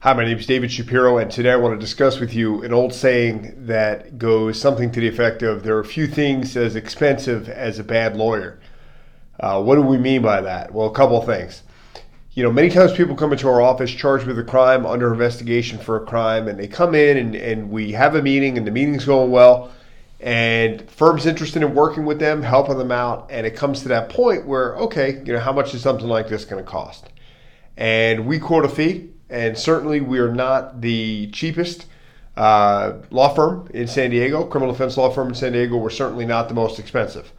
Hi, my name is David Shapiro, and today I want to discuss with you an old saying that goes something to the effect of, there are few things as expensive as a bad lawyer. What do we mean by that? Well, a couple of things. Many times people come into our office charged with a crime, under investigation for a crime, and they come in and we have a meeting and the meeting's going well, and firm's interested in working with them, helping them out, and it comes to that point where, okay, how much is something like this going to cost? And we quote a fee. And certainly we are not the cheapest law firm in San Diego, criminal defense law firm in San Diego. We're certainly not the most expensive.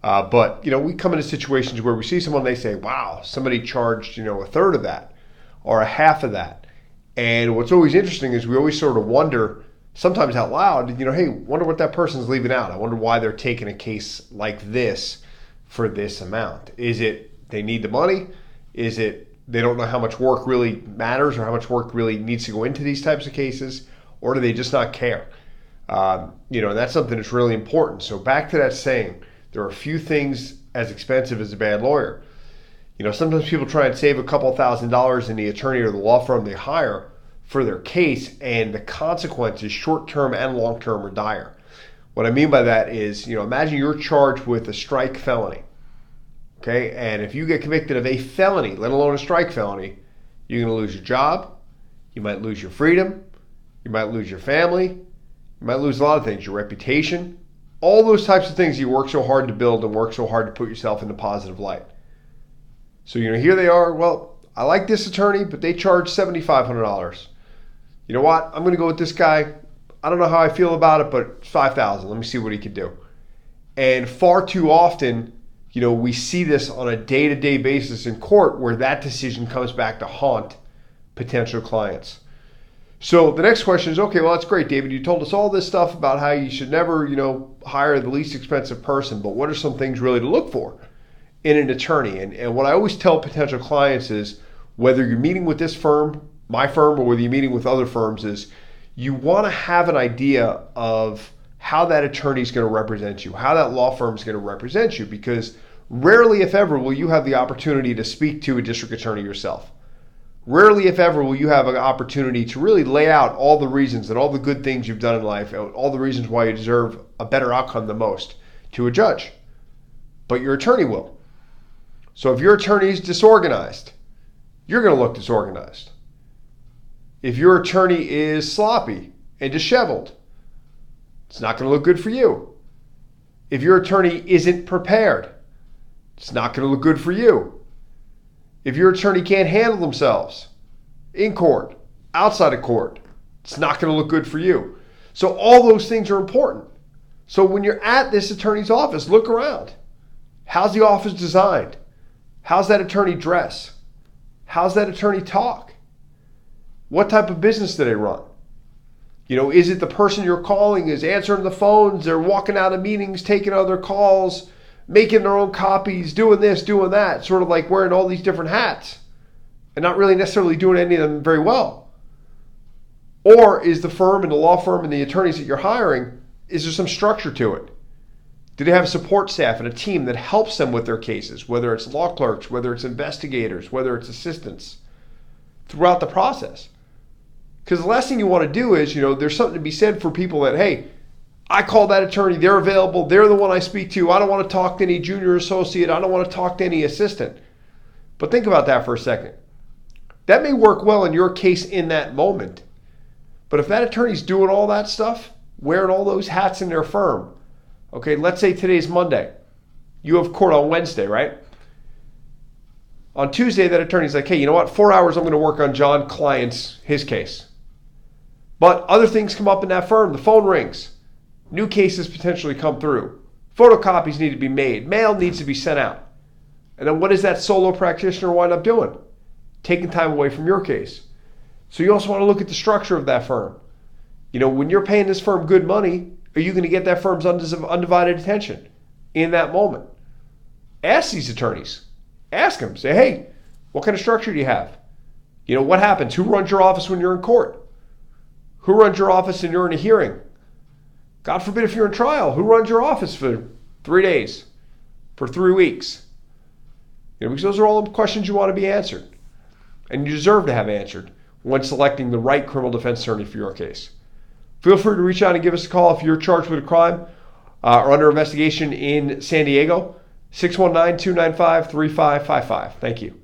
But we come into situations where we see someone, they say, wow, somebody charged, a third of that or a half of that. And what's always interesting is we always sort of wonder, sometimes out loud, hey, wonder what that person's leaving out. I wonder why they're taking a case like this for this amount. Is it they need the money? Is it they don't know how much work really matters or how much work really needs to go into these types of cases, or do they just not care? And that's something that's really important. So back to that saying, there are a few things as expensive as a bad lawyer. Sometimes people try and save a couple $1,000s in the attorney or the law firm they hire for their case, and the consequences, short-term and long-term, are dire. What I mean by that is, imagine you're charged with a strike felony. Okay, and if you get convicted of a felony, let alone a strike felony, you're going to lose your job, you might lose your freedom, you might lose your family, you might lose a lot of things, your reputation, all those types of things you work so hard to build and work so hard to put yourself in a positive light. So, here they are, well, I like this attorney, but they charge $7,500. You know what, I'm going to go with this guy. I don't know how I feel about it, but it's $5,000. Let me see what he can do. And far too often, we see this on a day-to-day basis in court where that decision comes back to haunt potential clients. So the next question is, okay, well, that's great, David. You told us all this stuff about how you should never, hire the least expensive person, but what are some things really to look for in an attorney? And what I always tell potential clients is, whether you're meeting with this firm, my firm, or whether you're meeting with other firms, is you want to have an idea of how that attorney is going to represent you, how that law firm is going to represent you, because rarely, if ever, will you have the opportunity to speak to a district attorney yourself. Rarely, if ever, will you have an opportunity to really lay out all the reasons and all the good things you've done in life, all the reasons why you deserve a better outcome than most to a judge. But your attorney will. So if your attorney is disorganized, you're going to look disorganized. If your attorney is sloppy and disheveled, it's not going to look good for you. If your attorney isn't prepared, it's not going to look good for you. If your attorney can't handle themselves in court, outside of court, it's not going to look good for you. So all those things are important. So when you're at this attorney's office, look around. How's the office designed? How's that attorney dress? How's that attorney talk? What type of business do they run? Is it the person you're calling is answering the phones, they're walking out of meetings, taking other calls, making their own copies, doing this, doing that, sort of like wearing all these different hats and not really necessarily doing any of them very well? Or is the firm and the law firm and the attorneys that you're hiring, is there some structure to it? Do they have a support staff and a team that helps them with their cases, whether it's law clerks, whether it's investigators, whether it's assistants, throughout the process? Because the last thing you want to do is, there's something to be said for people that, hey, I call that attorney, they're available, they're the one I speak to, I don't want to talk to any junior associate, I don't want to talk to any assistant. But think about that for a second. That may work well in your case in that moment. But if that attorney's doing all that stuff, wearing all those hats in their firm, okay, let's say today's Monday. You have court on Wednesday, right? On Tuesday, that attorney's like, hey, you know what? 4 hours I'm going to work on John Client's, his case. But other things come up in that firm. The phone rings. New cases potentially come through. Photocopies need to be made. Mail needs to be sent out. And then what does that solo practitioner wind up doing? Taking time away from your case. So you also want to look at the structure of that firm. When you're paying this firm good money, are you going to get that firm's undivided attention in that moment? Ask these attorneys. Ask them. Say, hey, what kind of structure do you have? What happens? Who runs your office when you're in court? Who runs your office when you're in a hearing? God forbid if you're in trial, who runs your office for 3 days, for 3 weeks? Because those are all the questions you want to be answered. And you deserve to have answered. when selecting the right criminal defense attorney for your case. Feel free to reach out and give us a call if you're charged with a crime or under investigation in San Diego. 619-295-3555. Thank you.